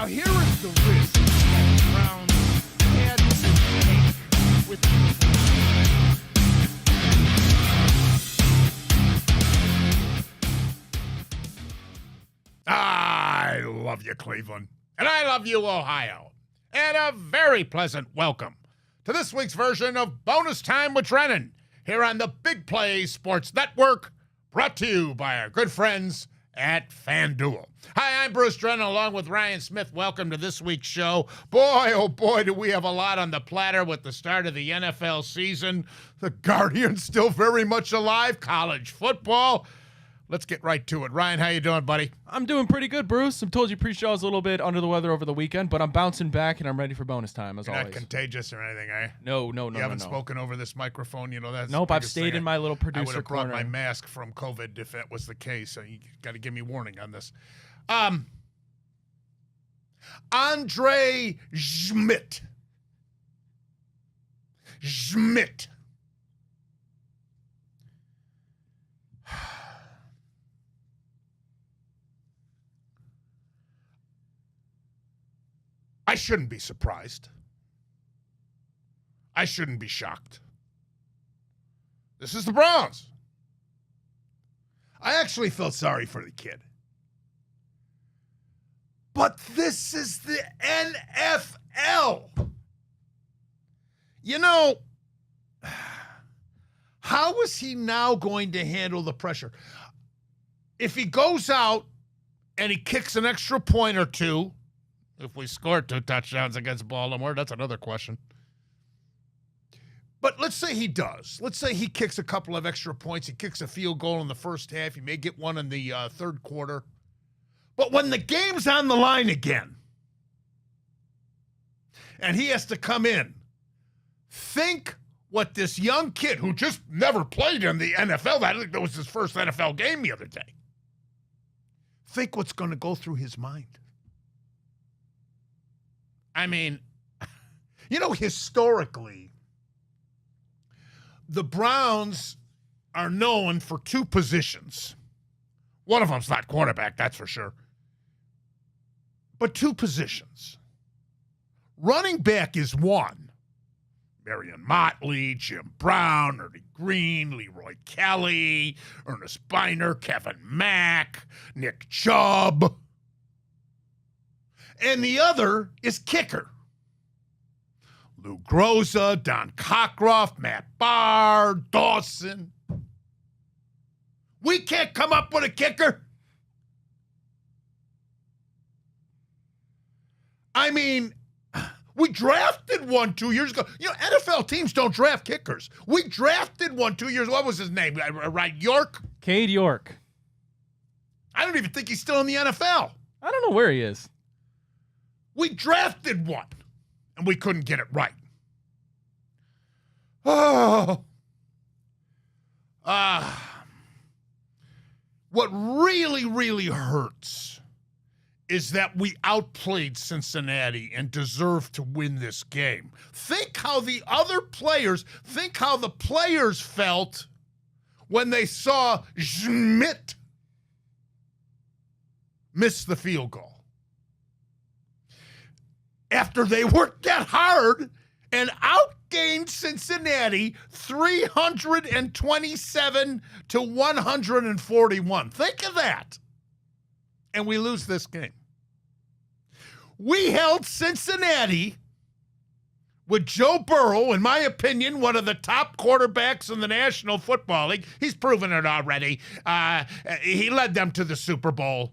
Now here is the risk that the Browns had to take with I love you, Cleveland. And I love you, Ohio. And a very pleasant welcome to this week's version of Bonus Time with Drennan here on the Big Play Sports Network, brought to you by our good friends at FanDuel. Hi, I'm Bruce Drennan along with Ryan Smith. Welcome to this week's show. Boy, oh boy, do we have a lot on the platter with the start of the NFL season. The Guardians still very much alive. College football. Let's get right to it. Ryan, how you doing, buddy? I'm doing pretty good, Bruce. I told you pre-show I was a little bit under the weather over the weekend, but I'm bouncing back and I'm ready for bonus time, as You're always. Not contagious or anything, eh? No. You haven't spoken over this microphone, you know that's. Nope, I've stayed in my little I producer would have brought corner. my mask from COVID if that was the case. So you got to give me warning on this. Andre Schmidt. I shouldn't be surprised. I shouldn't be shocked. This is the Browns. I actually felt sorry for the kid. But this is the NFL. You know, how is he now going to handle the pressure? If he goes out and he kicks an extra point or two, if we score 2 touchdowns against Baltimore, that's another question. But let's say he does. Let's say he kicks a couple of extra points. He kicks a field goal in the first half. He may get one in the third quarter. But when the game's on the line again, and he has to come in, think what this young kid who just never played in the NFL, I think that was his first NFL game the other day, think what's going to go through his mind. I mean, you know, historically, the Browns are known for 2 positions. One of them's not quarterback, that's for sure. But 2 positions. Running back is one. Marion Motley, Jim Brown, Ernie Green, Leroy Kelly, Ernest Biner, Kevin Mack, Nick Chubb. And the other is kicker. Lou Groza, Don Cockroft, Matt Barr, Dawson. We can't come up with a kicker. I mean, we drafted one 2 years ago. You know, NFL teams don't draft kickers. We drafted one 2 years. What was his name? Right, York? Cade York. I don't even think he's still in the NFL. I don't know where he is. We drafted one, and we couldn't get it right. Oh. What really, really hurts is that we outplayed Cincinnati and deserve to win this game. Think how the players felt when they saw Schmidt miss the field goal. After they worked that hard and outgained Cincinnati 327 to 141. Think of that. And we lose this game. We held Cincinnati with Joe Burrow, in my opinion, one of the top quarterbacks in the National Football League. He's proven it already. He led them to the Super Bowl.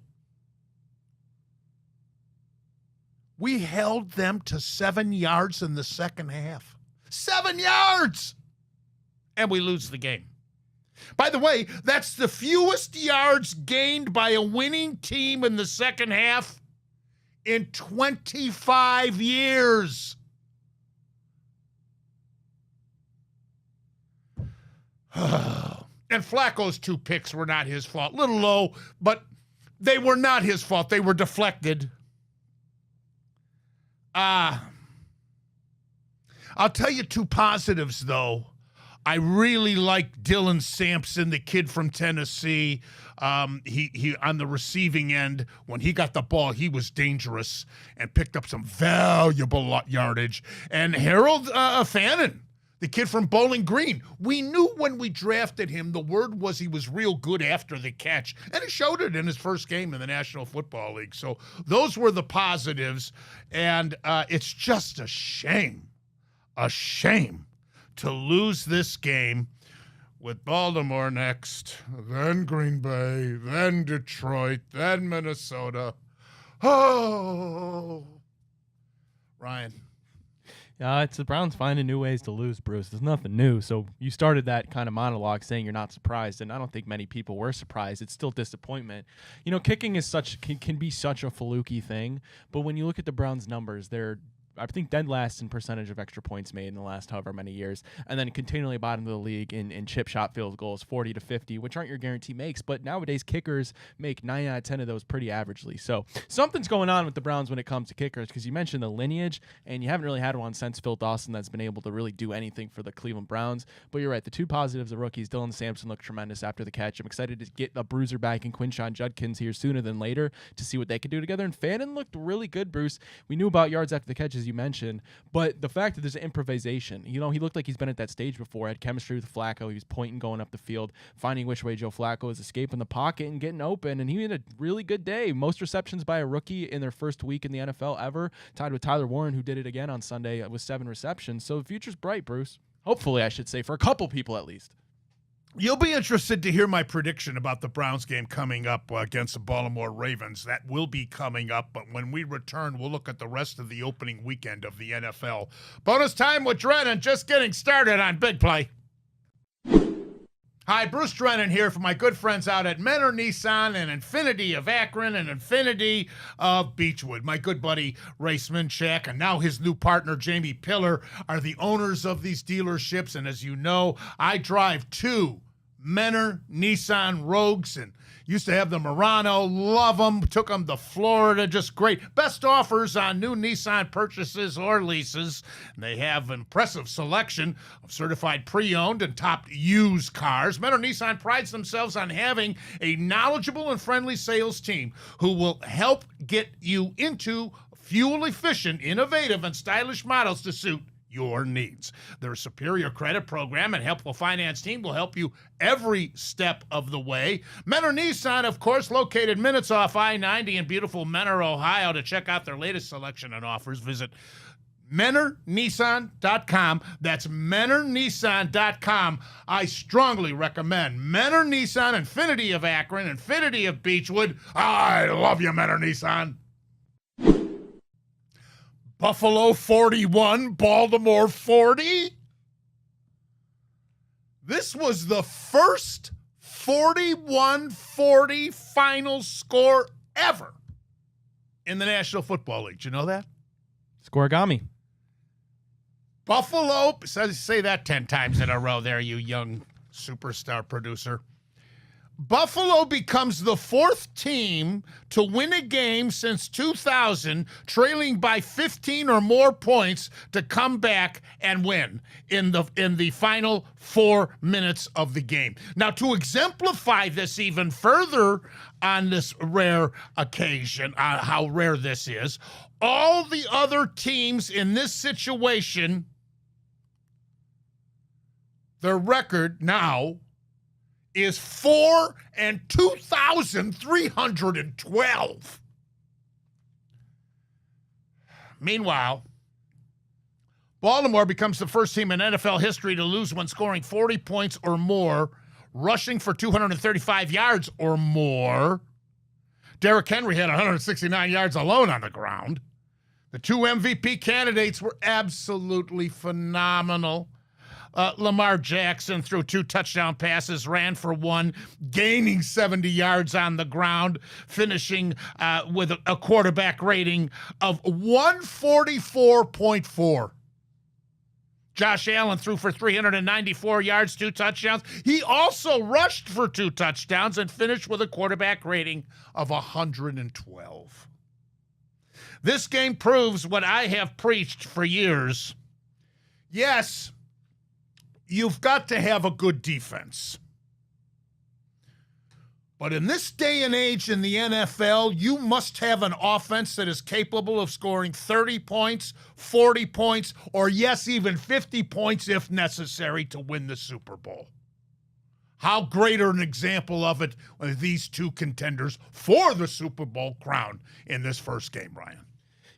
We held them to 7 yards in the second half. 7 yards! And we lose the game. By the way, that's the fewest yards gained by a winning team in the second half in 25 years. And Flacco's 2 picks were not his fault. A little low, but they were not his fault. They were deflected. I'll tell you 2 positives, though, I really like Dylan Sampson, the kid from Tennessee. He on the receiving end, when he got the ball, he was dangerous and picked up some valuable yardage. And Harold Fannin, the kid from Bowling Green. We knew when we drafted him, the word was he was real good after the catch, and he showed it in his first game in the National Football League. So those were the positives, and it's just a shame to lose this game with Baltimore next, then Green Bay, then Detroit, then Minnesota. Oh, Ryan. It's the Browns finding new ways to lose, Bruce. There's nothing new. So you started that kind of monologue saying you're not surprised, and I don't think many people were surprised. It's still disappointment. You know, kicking is can be such a fluky thing, but when you look at the Browns' numbers, they're I think dead last in percentage of extra points made in the last however many years, and then continually bottom of the league in chip shot field goals, 40 to 50, which aren't your guarantee makes, but nowadays kickers make 9 out of 10 of those pretty averagely. So something's going on with the Browns when it comes to kickers, because you mentioned the lineage, and you haven't really had one since Phil Dawson that's been able to really do anything for the Cleveland Browns. But you're right, the two positives of rookies, Dylan Sampson looked tremendous after the catch. I'm excited to get a bruiser back in Quinshon Judkins here sooner than later to see what they can do together. And Fannin looked really good, Bruce. We knew about yards after the catch, as you mentioned, but the fact that there's improvisation, you know, he looked like he's been at that stage before, had chemistry with Flacco. He was pointing going up the field, finding which way Joe Flacco was escaping the pocket and getting open, and he had a really good day. Most receptions by a rookie in their first week in the NFL ever, tied with Tyler Warren, who did it again on Sunday with 7 receptions. So the future's bright, Bruce. Hopefully, I should say, for a couple people at least. You'll be interested to hear my prediction about the Browns game coming up against the Baltimore Ravens. That will be coming up, but when we return, we'll look at the rest of the opening weekend of the NFL. Bonus time with Drennan, just getting started on Big Play. Hi, Bruce Drennan here for my good friends out at Menor Nissan and Infinity of Akron and Infinity of Beechwood. My good buddy Ray Sminchak and now his new partner Jamie Pillar are the owners of these dealerships, and as you know, I drive 2 Menor Nissan Rogues and used to have the Murano. Love them. Took them to Florida. Just great. Best offers on new Nissan purchases or leases. They have impressive selection of certified pre-owned and top used cars. Menor Nissan prides themselves on having a knowledgeable and friendly sales team who will help get you into fuel-efficient, innovative, and stylish models to suit your needs. Their superior credit program and helpful finance team will help you every step of the way. Menor Nissan, of course, located minutes off I-90 in beautiful Menor, Ohio. To check out their latest selection and offers, visit MenorNissan.com. That's MenorNissan.com. I strongly recommend Menor Nissan, Infinity of Akron, Infinity of Beechwood. I love you, Menor Nissan. Buffalo 41, Baltimore 40. This was the first 41-40 final score ever in the National Football League. Did you know that? Scoregami. Buffalo, say that 10 times in a row there, you young superstar producer. Buffalo becomes the 4th team to win a game since 2000, trailing by 15 or more points to come back and win in the final 4 minutes of the game. Now, to exemplify this even further on this rare occasion, how rare this is, all the other teams in this situation, their record now is 4-2,312. Meanwhile, Baltimore becomes the first team in NFL history to lose when scoring 40 points or more, rushing for 235 yards or more. Derrick Henry had 169 yards alone on the ground. The 2 MVP candidates were absolutely phenomenal. Lamar Jackson threw 2 touchdown passes, ran for 1, gaining 70 yards on the ground, finishing with a quarterback rating of 144.4. Josh Allen threw for 394 yards, 2 touchdowns. He also rushed for 2 touchdowns and finished with a quarterback rating of 112. This game proves what I have preached for years. Yes, you've got to have a good defense. But in this day and age in the NFL, you must have an offense that is capable of scoring 30 points, 40 points, or yes, even 50 points if necessary to win the Super Bowl. How great an example of it are these two contenders for the Super Bowl crown in this first game, Ryan?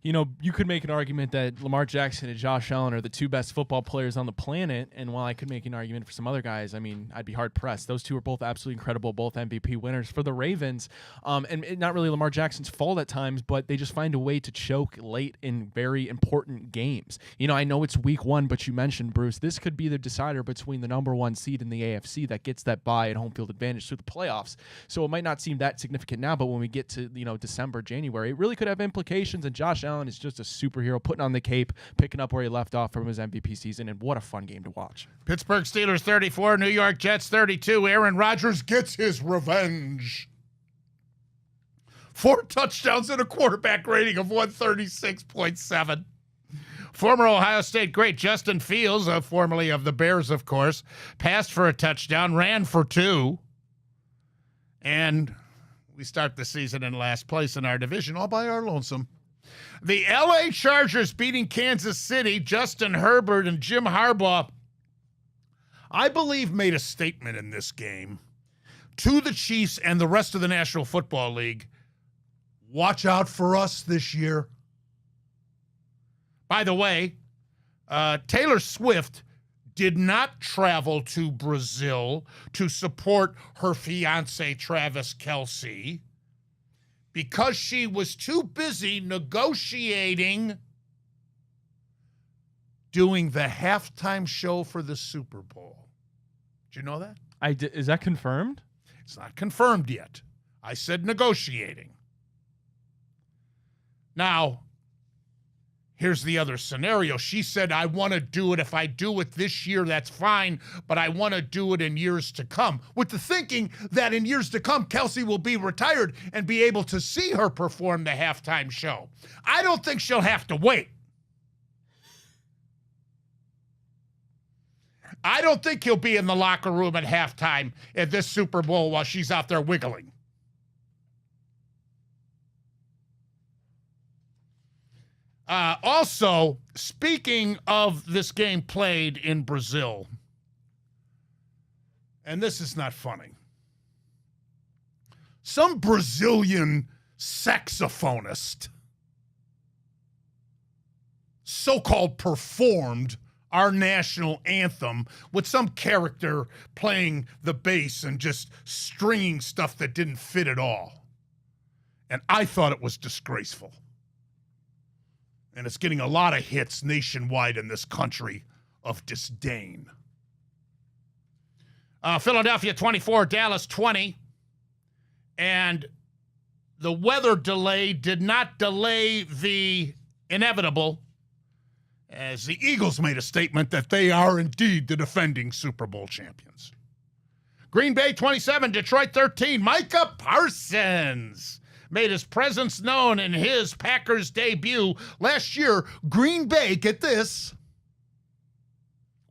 You know, you could make an argument that Lamar Jackson and Josh Allen are the two best football players on the planet, and while I could make an argument for some other guys, I mean, I'd be hard-pressed. Those two are both absolutely incredible, both MVP winners for the Ravens, and not really Lamar Jackson's fault at times, but they just find a way to choke late in very important games. You know, I know it's week 1, but you mentioned, Bruce, this could be the decider between the number 1 seed in the AFC that gets that bye and home field advantage through the playoffs. So it might not seem that significant now, but when we get to, December, January, it really could have implications, and Josh Allen is just a superhero, putting on the cape, picking up where he left off from his MVP season, and what a fun game to watch. Pittsburgh Steelers 34, New York Jets 32. Aaron Rodgers gets his revenge. 4 touchdowns and a quarterback rating of 136.7. Former Ohio State great Justin Fields, formerly of the Bears, of course, passed for a touchdown, ran for 2, and we start the season in last place in our division all by our lonesome. The LA Chargers beating Kansas City. Justin Herbert and Jim Harbaugh, I believe, made a statement in this game to the Chiefs and the rest of the National Football League. Watch out for us this year. By the way, Taylor Swift did not travel to Brazil to support her fiancé, Travis Kelce, because she was too busy negotiating doing the halftime show for the Super Bowl. Did you know that? Is that confirmed? It's not confirmed yet. I said negotiating. Now, here's the other scenario. She said, I want to do it. If I do it this year, that's fine, but I want to do it in years to come, with the thinking that in years to come, Kelce will be retired and be able to see her perform the halftime show. I don't think she'll have to wait. I don't think he'll be in the locker room at halftime at this Super Bowl while she's out there wiggling. Also, speaking of this game played in Brazil, and this is not funny, some Brazilian saxophonist so-called performed our national anthem with some character playing the bass and just stringing stuff that didn't fit at all. And I thought it was disgraceful. And it's getting a lot of hits nationwide in this country of disdain. Philadelphia 24, Dallas 20. And the weather delay did not delay the inevitable, as the Eagles made a statement that they are indeed the defending Super Bowl champions. Green Bay 27, Detroit 13. Micah Parsons made his presence known in his Packers debut. Last year, Green Bay, get this,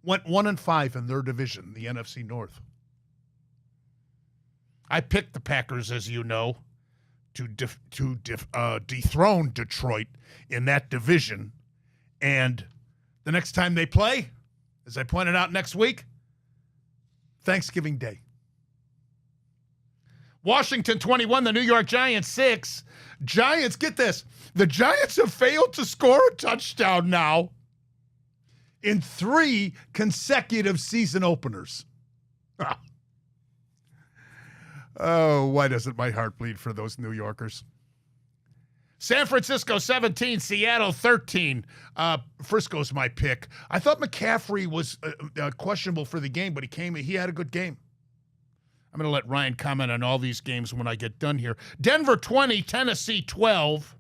went 1-5 in their division, the NFC North. I picked the Packers, as you know, to dethrone Detroit in that division. And the next time they play, as I pointed out next week, Thanksgiving Day. Washington 21, the New York Giants 6. Giants, get this, the Giants have failed to score a touchdown now in 3 consecutive season openers. Oh, why doesn't my heart bleed for those New Yorkers? San Francisco 17, Seattle 13. Frisco's my pick. I thought McCaffrey was questionable for the game, but he had a good game. I'm going to let Ryan comment on all these games when I get done here. Denver 20, Tennessee 12.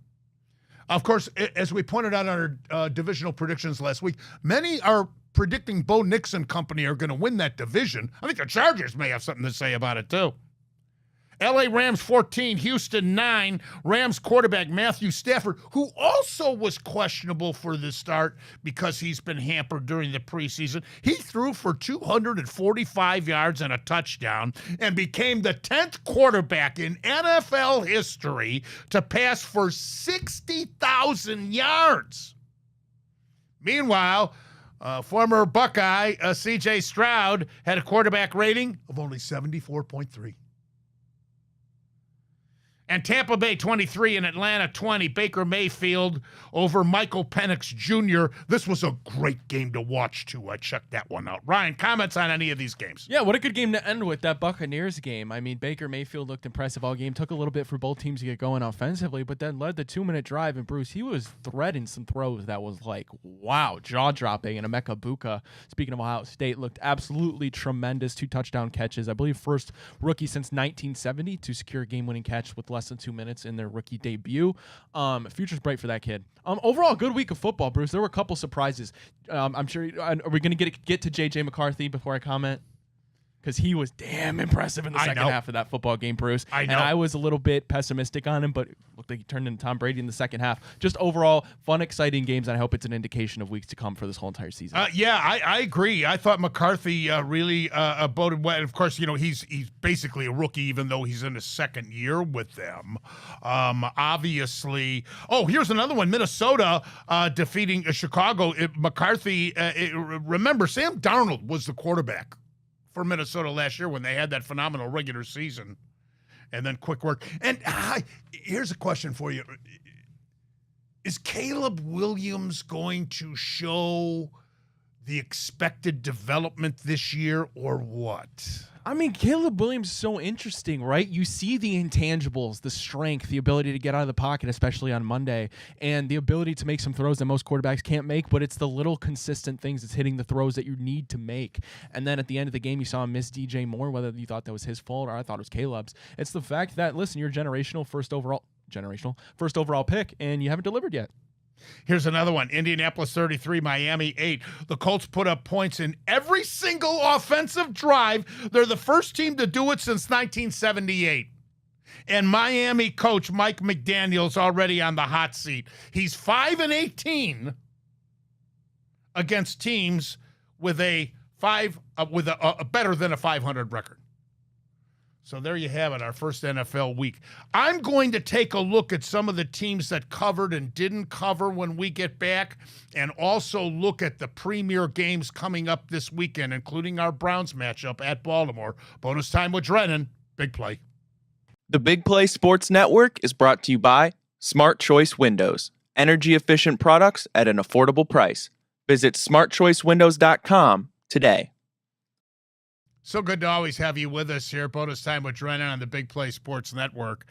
Of course, as we pointed out on our divisional predictions last week, many are predicting Bo Nix and company are going to win that division. I think the Chargers may have something to say about it, too. LA Rams 14, Houston 9. Rams quarterback Matthew Stafford, who also was questionable for the start because he's been hampered during the preseason. He threw for 245 yards and a touchdown and became the 10th quarterback in NFL history to pass for 60,000 yards. Meanwhile, former Buckeye C.J. Stroud had a quarterback rating of only 74.3. And Tampa Bay 23 and Atlanta 20. Baker Mayfield over Michael Penix Jr. This was a great game to watch, too. I checked that one out. Ryan, comments on any of these games? Yeah, what a good game to end with, that Buccaneers game. I mean, Baker Mayfield looked impressive all game. Took a little bit for both teams to get going offensively, but then led the 2-minute drive. And Bruce, he was threading some throws that was like, wow, jaw-dropping. And Emeka Buka, speaking of Ohio State, looked absolutely tremendous. 2 touchdown catches. I believe first rookie since 1970 to secure a game-winning catch with less than 2 minutes in their rookie debut. Future's bright for that kid. Overall, good week of football, Bruce. There were a couple surprises. I'm sure. Are we going to get to J.J. McCarthy before I comment? Because he was damn impressive in the second half of that football game, Bruce. I know. And I was a little bit pessimistic on him, but it looked like he turned into Tom Brady in the second half. Just overall, fun, exciting games, and I hope it's an indication of weeks to come for this whole entire season. I agree. I thought McCarthy really boded well. And of course, he's basically a rookie, even though he's in his second year with them. Obviously. Oh, here's another one. Minnesota defeating Chicago. McCarthy, remember, Sam Darnold was the quarterback for Minnesota last year when they had that phenomenal regular season, and then quick work. And here's a question for you. Is Caleb Williams going to show the expected development this year or what? I mean, Caleb Williams is so interesting, right? You see the intangibles, the strength, the ability to get out of the pocket, especially on Monday, and the ability to make some throws that most quarterbacks can't make, but it's the little consistent things that's hitting the throws that you need to make. And then at the end of the game, you saw him miss DJ Moore, whether you thought that was his fault or I thought it was Caleb's. It's the fact that, listen, you're first overall pick, and you haven't delivered yet. Here's another one. Indianapolis 33, Miami 8. The Colts put up points in every single offensive drive. They're the first team to do it since 1978. And Miami coach Mike McDaniel's already on the hot seat. He's 5-18 against teams with a better than a 500 record. So there you have it, our first NFL week. I'm going to take a look at some of the teams that covered and didn't cover when we get back, and also look at the premier games coming up this weekend, including our Browns matchup at Baltimore. Bonus time with Drennan. Big play. The Big Play Sports Network is brought to you by Smart Choice Windows. Energy-efficient products at an affordable price. Visit smartchoicewindows.com today. So good to always have you with us here. Bonus time with Drennan on the Big Play Sports Network.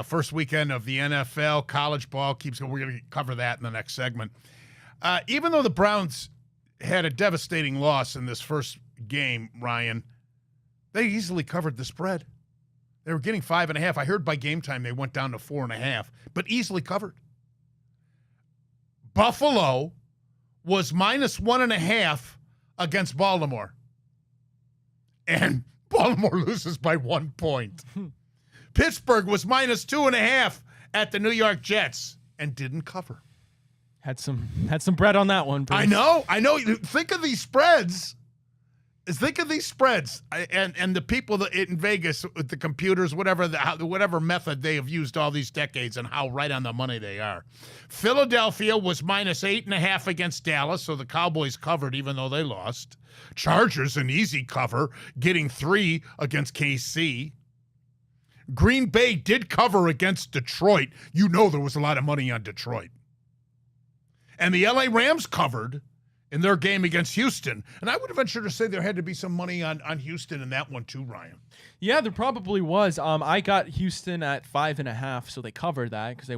First weekend of the NFL. College ball keeps going. We're going to cover that in the next segment. Even though the Browns had a devastating loss in this first game, Ryan, they easily covered the spread. They were getting 5.5. I heard by game time they went down to 4.5, but easily covered. Buffalo was -1.5 against Baltimore. And Baltimore loses by 1 point. Pittsburgh was -2.5 at the New York Jets and didn't cover. Had some bread on that one, Bruce. I know. Think of these spreads. And the people in Vegas with the computers, whatever method they have used all these decades, and how right on the money they are. Philadelphia was -8.5 against Dallas, so the Cowboys covered even though they lost. Chargers, an easy cover, getting 3 against KC. Green Bay did cover against Detroit. You know there was a lot of money on Detroit. And the LA Rams covered in their game against Houston. And I would venture to say there had to be some money on Houston in that one too, Ryan. Yeah, there probably was. I got Houston at 5.5, so they covered that because they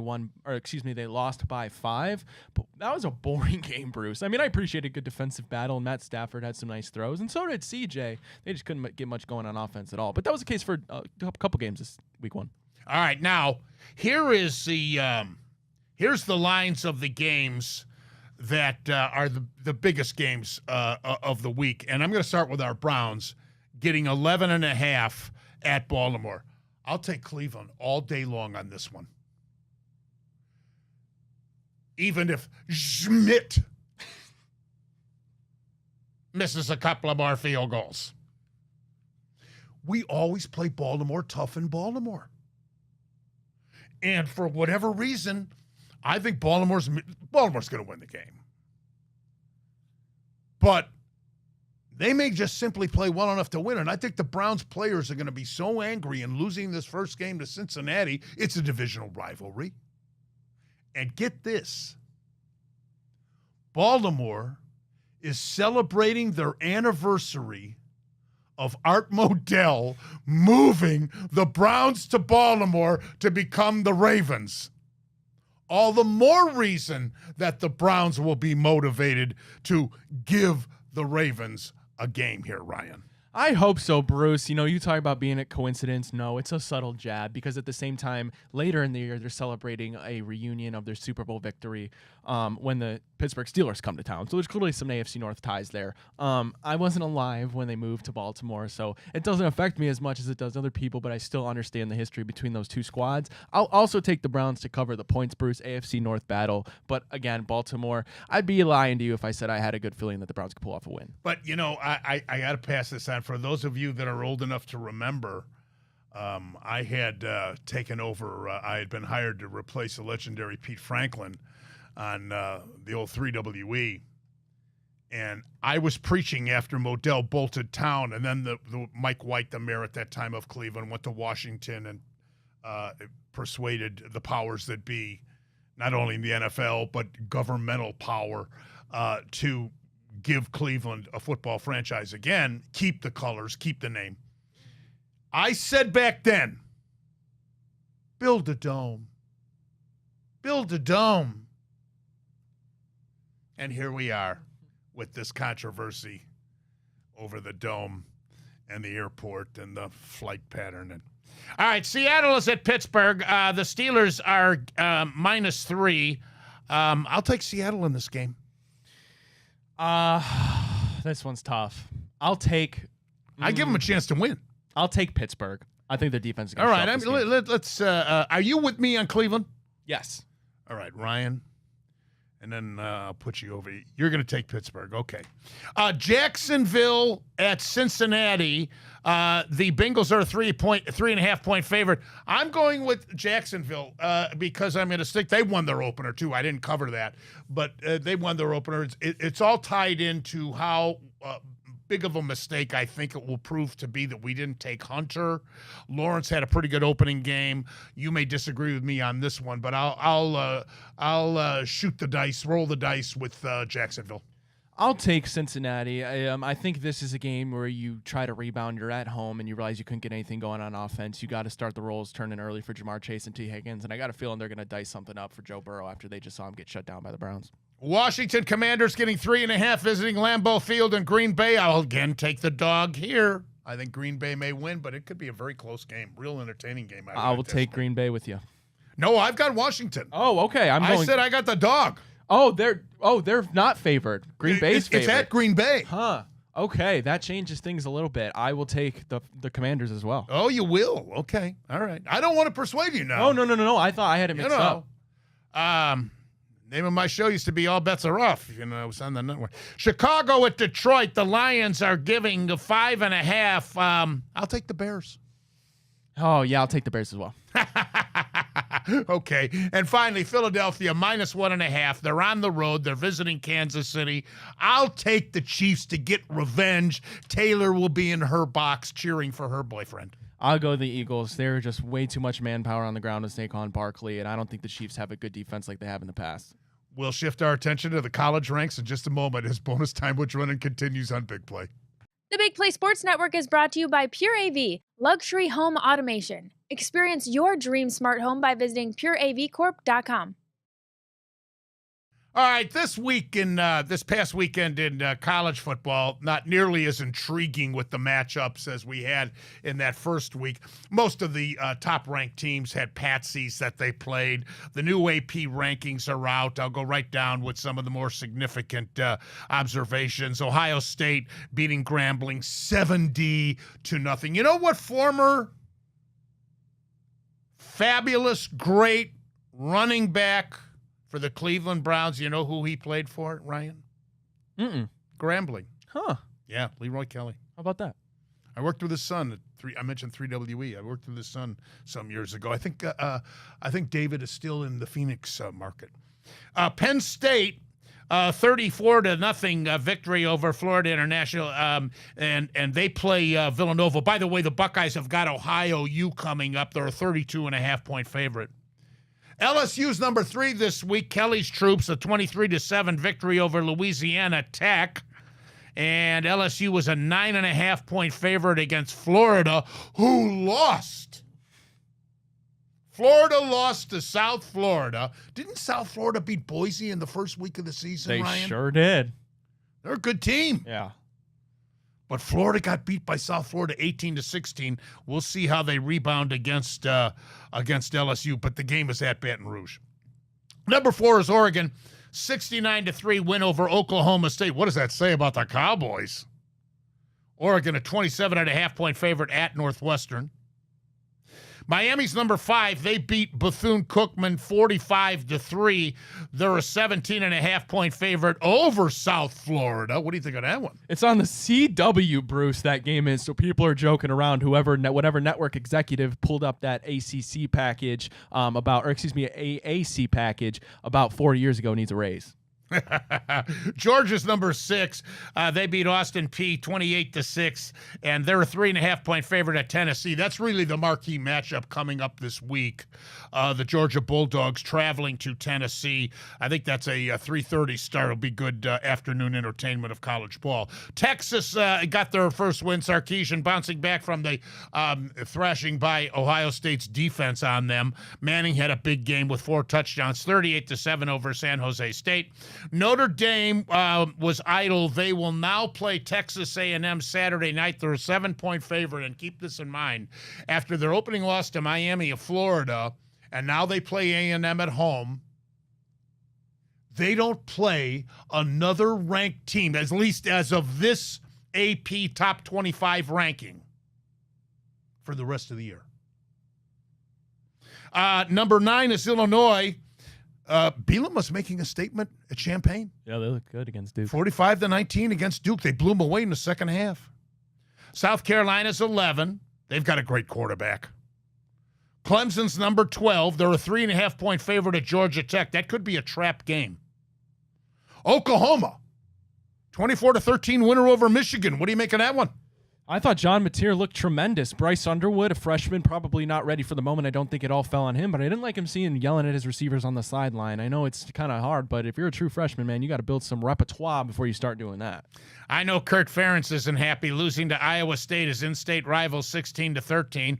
lost by 5. But that was a boring game, Bruce. I mean, I appreciate a good defensive battle, and Matt Stafford had some nice throws, and so did CJ. They just couldn't get much going on offense at all. But that was the case for a couple games this week 1. All right, now here's the lines of the games that are the biggest games of the week. And I'm going to start with our Browns getting 11.5 at Baltimore. I'll take Cleveland all day long on this one. Even if Schmidt misses a couple of more field goals. We always play Baltimore tough in Baltimore. And for whatever reason, I think Baltimore's going to win the game. But they may just simply play well enough to win. And I think the Browns players are going to be so angry in losing this first game to Cincinnati. It's a divisional rivalry. And get this. Baltimore is celebrating their anniversary of Art Modell moving the Browns to Baltimore to become the Ravens. All the more reason that the Browns will be motivated to give the Ravens a game here, Ryan. I hope so, Bruce. You know, you talk about being a coincidence. No, it's a subtle jab because at the same time, later in the year, they're celebrating a reunion of their Super Bowl victory when the Pittsburgh Steelers come to town. So there's clearly some AFC North ties there. I wasn't alive when they moved to Baltimore, so it doesn't affect me as much as it does other people, but I still understand the history between those two squads. I'll also take the Browns to cover the points, Bruce, AFC North battle. But again, Baltimore, I'd be lying to you if I said I had a good feeling that the Browns could pull off a win. But, you know, I got to pass this on. For those of you that are old enough to remember, I had taken over. I had been hired to replace the legendary Pete Franklin on the old 3WE. And I was preaching after Modell bolted town, and then the Mike White, the mayor at that time of Cleveland, went to Washington and persuaded the powers that be, not only in the NFL, but governmental power, to give Cleveland a football franchise again, keep the colors, keep the name. I said back then, build a dome. Build a dome. And here we are with this controversy over the dome and the airport and the flight pattern. And all right, Seattle is at Pittsburgh. The Steelers are -3. I'll take Seattle in this game. This one's tough. I give them a chance to win. I'll take Pittsburgh. I think their defense is going to show up this game. Let's are you with me on Cleveland? Yes. All right, Ryan. And then I'll put you over. You're going to take Pittsburgh. Okay. Jacksonville at Cincinnati. The Bengals are a 3.5 point favorite. I'm going with Jacksonville because I'm going to stick. They won their opener, too. I didn't cover that. But they won their opener. It's all tied into how big of a mistake I think it will prove to be that we didn't take Hunter. Lawrence had a pretty good opening game. You may disagree with me on this one, but I'll shoot the dice, roll the dice with Jacksonville. I'll take Cincinnati. I think this is a game where you try to rebound. You're at home, and you realize you couldn't get anything going on offense. You got to start the rolls turning early for Jamar Chase and T. Higgins, and I got a feeling they're going to dice something up for Joe Burrow after they just saw him get shut down by the Browns. Washington Commanders getting 3.5 visiting Lambeau Field in Green Bay. I'll again take the dog here. I think Green Bay may win, but it could be a very close game. Real entertaining game. I will take Green Bay with you. No, I've got Washington. Oh, okay. I said I got the dog. Oh, they're not favored. Green Bay's favored. It's at Green Bay. Huh. Okay, that changes things a little bit. I will take the Commanders as well. Oh, you will? Okay. All right. I don't want to persuade you now. Oh, no. I thought I had it mixed up. Name of my show used to be All Bets Are Off. You know, it was on the network. Chicago at Detroit. The Lions are giving 5.5. I'll take the Bears. Oh, yeah, I'll take the Bears as well. Okay. And finally, Philadelphia, -1.5. They're on the road. They're visiting Kansas City. I'll take the Chiefs to get revenge. Taylor will be in her box cheering for her boyfriend. I'll go the Eagles. They're just way too much manpower on the ground with Saquon Barkley, and I don't think the Chiefs have a good defense like they have in the past. We'll shift our attention to the college ranks in just a moment as Bonus Time with Drennan continues on Big Play. The Big Play Sports Network is brought to you by Pure AV, luxury home automation. Experience your dream smart home by visiting pureavcorp.com. All right, this past weekend in college football, not nearly as intriguing with the matchups as we had in that first week. Most of the top-ranked teams had patsies that they played. The new AP rankings are out. I'll go right down with some of the more significant observations. Ohio State beating Grambling 70-0. You know what former fabulous, great running back for the Cleveland Browns. You know who he played for, Ryan? Grambling. Huh. Yeah, Leroy Kelly. How about that? I worked with his son at I mentioned 3WE. I worked with his son some years ago. I think David is still in the Phoenix market. Penn State, 34-0 victory over Florida International, and they play Villanova. By the way, the Buckeyes have got Ohio U coming up. They're a 32.5-point favorite. LSU's number 3 this week. Kelly's troops, a 23-7 victory over Louisiana Tech. And LSU was a 9.5-point favorite against Florida, who lost. Florida lost to South Florida. Didn't South Florida beat Boise in the first week of the season, They Ryan? sure did. They're a good team. Yeah. But Florida got beat by South Florida 18-16. We'll see how they rebound against LSU, but the game is at Baton Rouge. Number 4 is Oregon. 69-3 win over Oklahoma State. What does that say about the Cowboys? Oregon, a 27.5-point favorite at Northwestern. Miami's number 5. They beat Bethune-Cookman 45-3. They're a 17.5-point favorite over South Florida. What do you think of that one? It's on the CW, Bruce, that game is, so people are joking around. Whatever network executive pulled up that ACC package AAC package about 4 years ago needs a raise. Georgia's number 6. They beat Austin Peay 28-6, and they're a 3.5-point favorite at Tennessee. That's really the marquee matchup coming up this week. The Georgia Bulldogs traveling to Tennessee. I think that's a 3:30 start. It'll be good afternoon entertainment of college ball. Texas got their first win. Sarkisian bouncing back from the thrashing by Ohio State's defense on them. Manning had a big game with 4 touchdowns, 38-7 over San Jose State. Notre Dame was idle. They will now play Texas A&M Saturday night. They're a 7-point favorite, and keep this in mind. After their opening loss to Miami of Florida, and now they play A&M at home, they don't play another ranked team, at least as of this AP Top 25 ranking, for the rest of the year. Number 9 is Illinois. Bielema was making a statement at Champaign. Yeah, they look good against Duke. 45-19 against Duke. They blew them away in the second half. South Carolina's 11. They've got a great quarterback. Clemson's number 12. They're a 3.5-point favorite at Georgia Tech. That could be a trap game. Oklahoma, 24-13 winner over Michigan. What do you make of that one? I thought John Mateer looked tremendous. Bryce Underwood, a freshman, probably not ready for the moment. I don't think it all fell on him, but I didn't like him yelling at his receivers on the sideline. I know it's kind of hard, but if you're a true freshman, man, you got to build some repertoire before you start doing that. I know Kurt Ferentz isn't happy. Losing to Iowa State, his in-state rival, 16-13.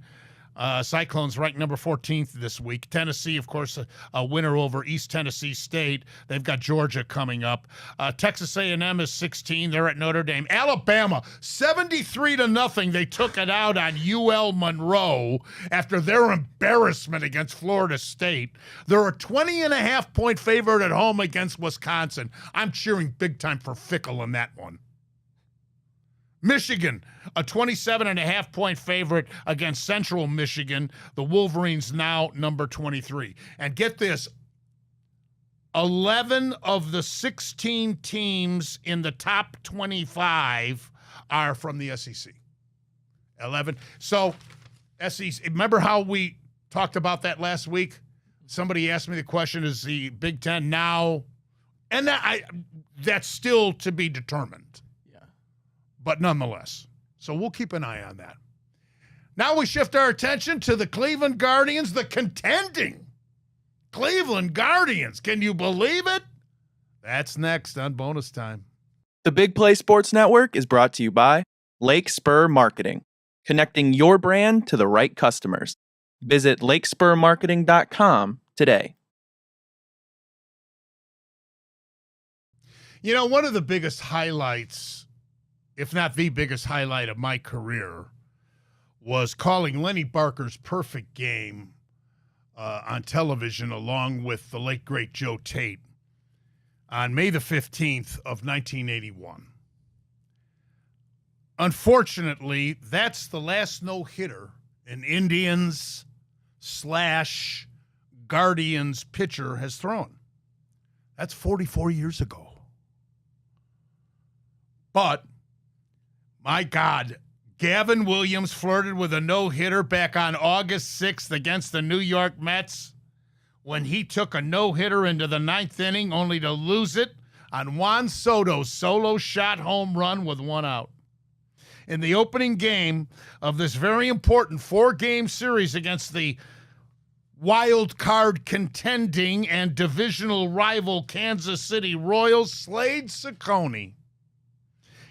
Cyclones ranked number 14th this week. Tennessee, of course, a winner over East Tennessee State. They've got Georgia coming up. Texas A&M is 16. They're at Notre Dame. Alabama, 73-0. They took it out on UL Monroe after their embarrassment against Florida State. They're a 20.5-point favorite at home against Wisconsin. I'm cheering big time for Fickle in that one. Michigan, a 27.5-point favorite against Central Michigan. The Wolverines now number 23. And get this, 11 of the 16 teams in the top 25 are from the SEC. 11. So, SEC, remember how we talked about that last week? Somebody asked me the question, is the Big Ten now? And that's still to be determined. But nonetheless, so we'll keep an eye on that. Now we shift our attention to the Cleveland Guardians, the contending Cleveland Guardians. Can you believe it? That's next on Bonus Time. The Big Play Sports Network is brought to you by Lake Spur Marketing, connecting your brand to the right customers. Visit lakespurmarketing.com today. You know, one of the biggest highlights, if not the biggest highlight of my career, was calling Lenny Barker's perfect game on television along with the late, great Joe Tate on May the 15th of 1981. Unfortunately, that's the last no-hitter in Indians / Guardians pitcher has thrown. That's 44 years ago. But, my God, Gavin Williams flirted with a no-hitter back on August 6th against the New York Mets when he took a no-hitter into the 9th inning only to lose it on Juan Soto's solo shot home run with 1 out. In the opening game of this very important 4-game series against the wild card contending and divisional rival Kansas City Royals, Slade Cecconi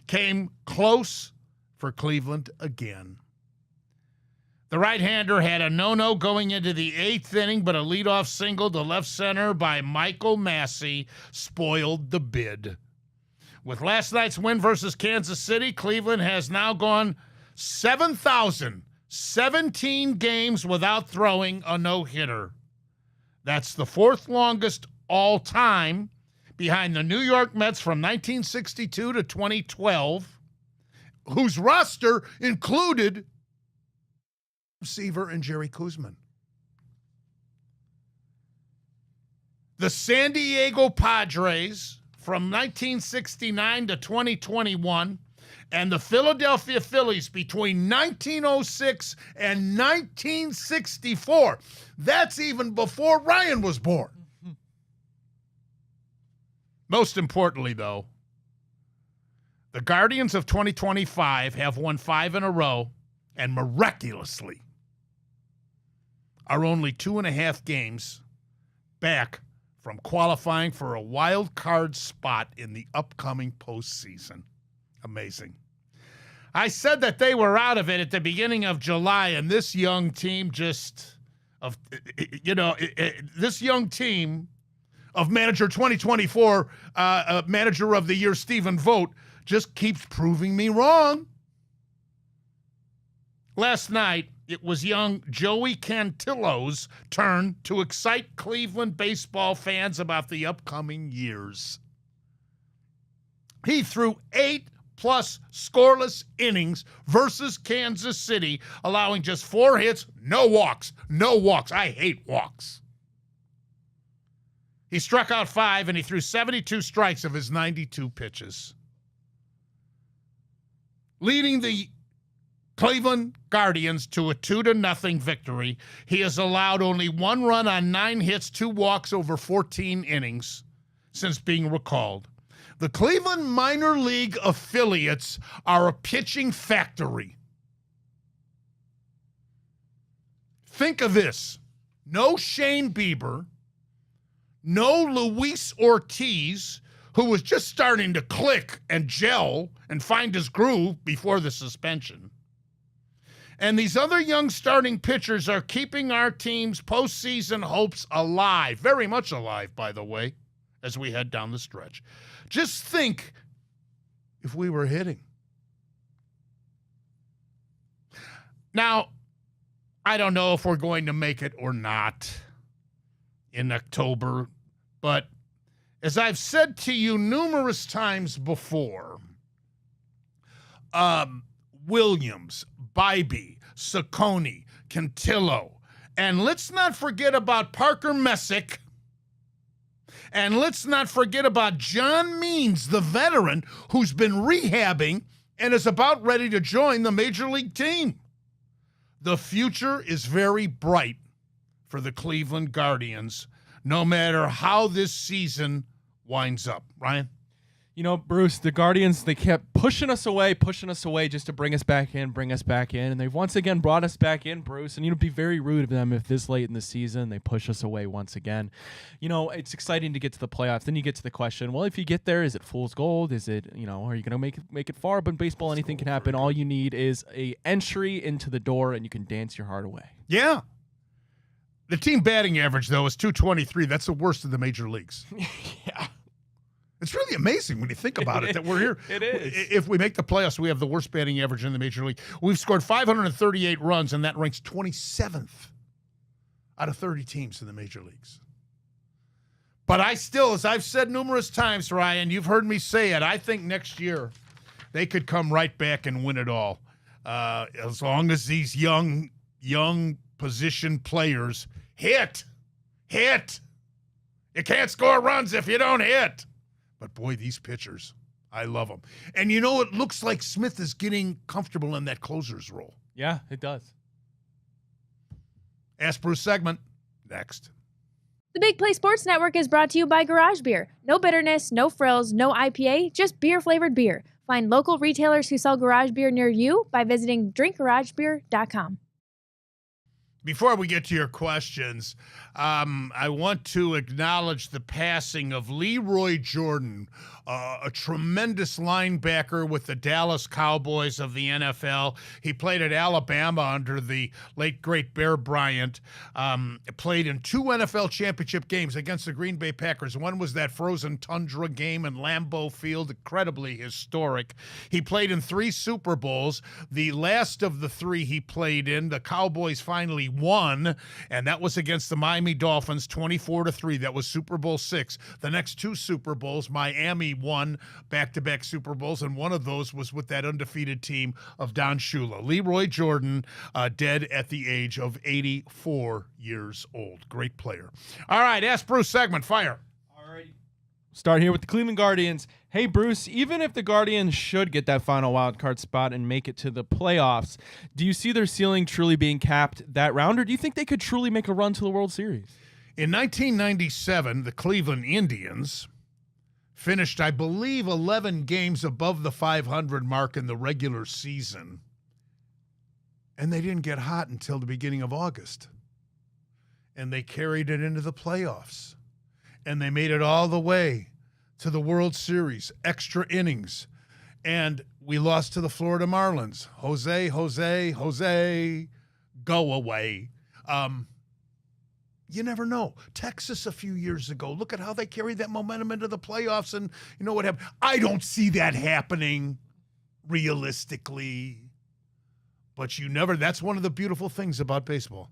came close for Cleveland again. The right-hander had a no-no going into the 8th inning, but a leadoff single to left center by Michael Massey spoiled the bid. With last night's win versus Kansas City, Cleveland has now gone 7,017 games without throwing a no-hitter. That's the 4th longest all-time, behind the New York Mets from 1962 to 2012, whose roster included receiver and Jerry Kuzman. The San Diego Padres from 1969 to 2021, and the Philadelphia Phillies between 1906 and 1964. That's even before Ryan was born. Most importantly, though, the Guardians of 2025 have won 5 in a row, and miraculously are only 2.5 games back from qualifying for a wild card spot in the upcoming postseason. Amazing. I said that they were out of it at the beginning of July, and this young team this young team of Manager 2024, Manager of the Year Stephen Vogt, just keeps proving me wrong. Last night, it was young Joey Cantillo's turn to excite Cleveland baseball fans about the upcoming years. He threw 8+ scoreless innings versus Kansas City, allowing just 4 hits, no walks. No walks. I hate walks. He struck out 5, and he threw 72 strikes of his 92 pitches. Leading the Cleveland Guardians to a 2-0 victory. He has allowed only 1 run on 9 hits, 2 walks over 14 innings since being recalled. The Cleveland minor league affiliates are a pitching factory. Think of this. No Shane Bieber, no Luis Ortiz, who was just starting to click and gel and find his groove before the suspension. And these other young starting pitchers are keeping our team's postseason hopes alive. Very much alive, by the way, as we head down the stretch. Just think if we were hitting. Now, I don't know if we're going to make it or not in October, but as I've said to you numerous times before, Williams, Bybee, Cecconi, Cantillo, and let's not forget about Parker Messick, and let's not forget about John Means, the veteran, who's been rehabbing and is about ready to join the major league team. The future is very bright for the Cleveland Guardians, no matter how this season winds up. Ryan? You know, Bruce, the Guardians, they kept pushing us away just to bring us back in. And they've once again brought us back in, Bruce. And, be very rude of them if this late in the season they push us away once again. It's exciting to get to the playoffs. Then you get to the question, well, if you get there, is it fool's gold? Is it, are you going to make it far? But in baseball, anything can happen. All you need is a entry into the door, and you can dance your heart away. Yeah. The team batting average, though, is .223. That's the worst in the major leagues. Yeah. It's really amazing when you think about it that we're here. It is. If we make the playoffs, we have the worst batting average in the major league. We've scored 538 runs, and that ranks 27th out of 30 teams in the major leagues. But I still, as I've said numerous times, Ryan, you've heard me say it, I think next year they could come right back and win it all. As long as these young position players hit. You can't score runs if you don't hit. But boy, these pitchers, I love them. And you know, it looks like Smith is getting comfortable in that closer's role. Yeah, it does. Ask Bruce segment next. The Big Play Sports Network is brought to you by Garage Beer. No bitterness, no frills, no IPA, just beer-flavored beer. Find local retailers who sell garage beer near you by visiting drinkgaragebeer.com. Before we get to your questions, I want to acknowledge the passing of Leroy Jordan, a tremendous linebacker with the Dallas Cowboys of the NFL. He played at Alabama under the late, great Bear Bryant. Played in 2 NFL championship games against the Green Bay Packers. One was that frozen tundra game in Lambeau Field, incredibly historic. He played in 3 Super Bowls. The last of the 3 he played in, the Cowboys finally won, and that was against the Miami Dolphins, 24-3. That was Super Bowl 6. The next 2 Super Bowls, Miami won back-to-back Super Bowls, and one of those was with that undefeated team of Don Shula. Leroy Jordan, dead at the age of 84 years old. Great player. All right, Ask Bruce segment, fire. Start here with the Cleveland Guardians. Hey, Bruce, even if the Guardians should get that final wild card spot and make it to the playoffs, do you see their ceiling truly being capped that round, or do you think they could truly make a run to the World Series? In 1997, the Cleveland Indians finished, I believe, 11 games above the 500 mark in the regular season, and they didn't get hot until the beginning of August. And they carried it into the playoffs. And they made it all the way to the World Series, extra innings. And we lost to the Florida Marlins. Jose, go away. You never know. Texas a few years ago, look at how they carried that momentum into the playoffs, and you know what happened? I don't see that happening realistically. But you never, that's one of the beautiful things about baseball.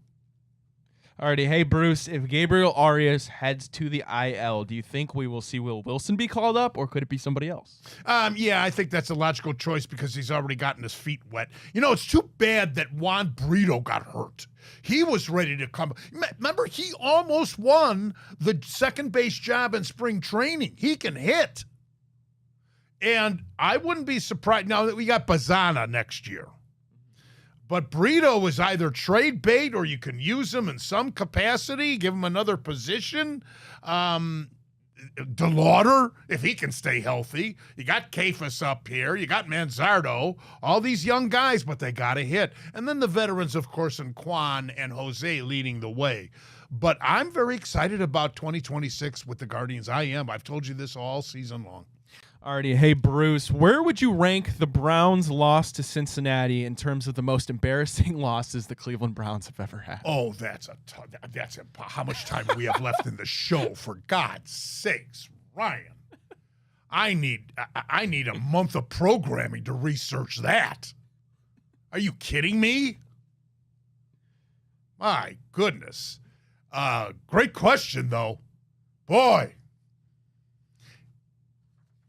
Alrighty, hey Bruce, if Gabriel Arias heads to the IL, do you think we will see Will Wilson be called up, or could it be somebody else? Yeah, I think that's a logical choice because he's already gotten his feet wet. You know, it's too bad that Juan Brito got hurt. He was ready to come. Remember, he almost won the second base job in spring training. He can hit. And I wouldn't be surprised now that we got Bazana next year. But Brito is either trade bait or you can use him in some capacity, give him another position. DeLauder, if he can stay healthy. You got Kafus up here. You got Manzardo. All these young guys, but they got to hit. And then the veterans, of course, and Quan and Jose leading the way. But I'm very excited about 2026 with the Guardians. I am. I've told you this all season long. Alrighty, hey Bruce, where would you rank the Browns' loss to Cincinnati in terms of the most embarrassing losses the Cleveland Browns have ever had? Oh, how much time do we have left in the show? For God's sakes, Ryan, I need a month of programming to research that. Are you kidding me? My goodness. Great question, though. Boy.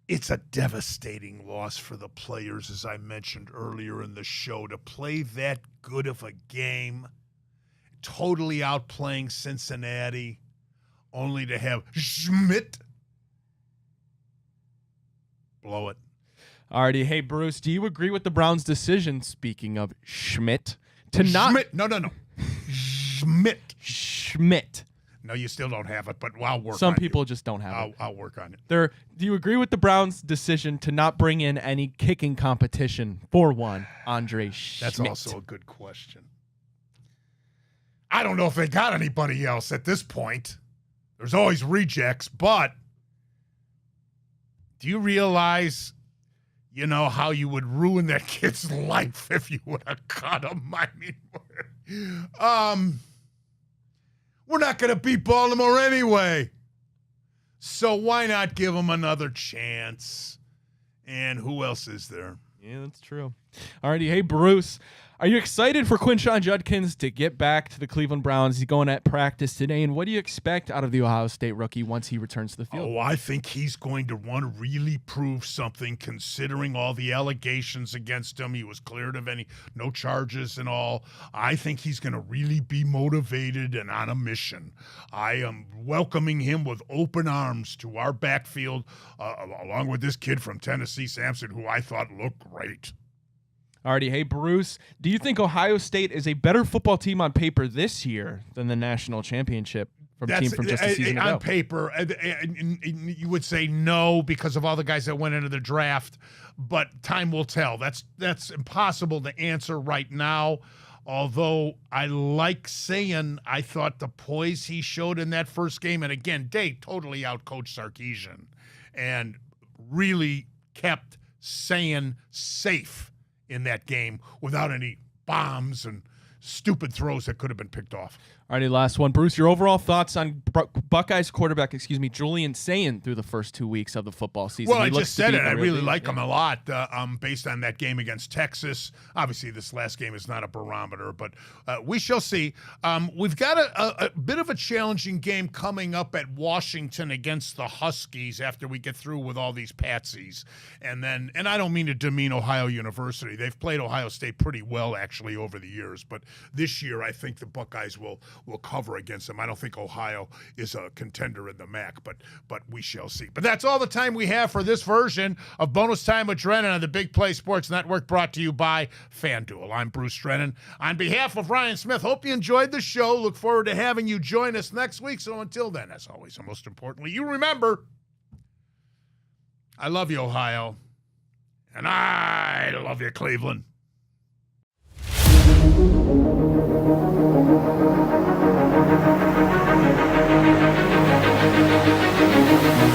It's a devastating loss for the players, as I mentioned earlier in the show, to play that good of a game, totally outplaying Cincinnati, only to have Schmidt blow it. Alrighty, hey Bruce, do you agree with the Browns' decision, speaking of Schmidt, to not... No. Schmidt. No, you still don't have it, but I'll work on it. Some people just don't have it. I'll work on it. Do you agree with the Browns' decision to not bring in any kicking competition for one, Andre Schmidt? That's also a good question. I don't know if they got anybody else at this point. There's always rejects, but do you realize, you know, how you would ruin that kid's life if you would have cut him? I mean, we're not going to beat Baltimore anyway. So why not give them another chance? And who else is there? Yeah, that's true. Alrighty, hey Bruce. Are you excited for Quinshon Judkins to get back to the Cleveland Browns? He's going at practice today, and what do you expect out of the Ohio State rookie once he returns to the field? Oh, I think he's going to want to really prove something, considering all the allegations against him. He was cleared of no charges and all. I think he's going to really be motivated and on a mission. I am welcoming him with open arms to our backfield, along with this kid from Tennessee, Sampson, who I thought looked great. Alrighty, hey Bruce, do you think Ohio State is a better football team on paper this year than the national championship team from just a season ago? On paper, you would say no because of all the guys that went into the draft, but time will tell. That's impossible to answer right now. Although I like saying I thought the poise he showed in that first game, and again, Day totally outcoached Sarkisian and really kept saying safe in that game without any bombs and stupid throws that could have been picked off. Alrighty, last one. Bruce, your overall thoughts on Buckeyes quarterback, Julian Sayin through the first 2 weeks of the football season? Well, I just said it. I really like him a lot based on that game against Texas. Obviously, this last game is not a barometer, but we shall see. We've got a bit of a challenging game coming up at Washington against the Huskies after we get through with all these patsies. And I don't mean to demean Ohio University. They've played Ohio State pretty well, actually, over the years. But this year, I think the Buckeyes will cover against them. I don't think Ohio is a contender in the MAC, but we shall see. But that's all the time we have for this version of Bonus Time with Drennan on the Big Play Sports Network, brought to you by FanDuel. I'm Bruce Drennan. On behalf of Ryan Smith, hope you enjoyed the show. Look forward to having you join us next week. So until then, as always, and most importantly, you remember, I love you, Ohio, and I love you, Cleveland. Thank you.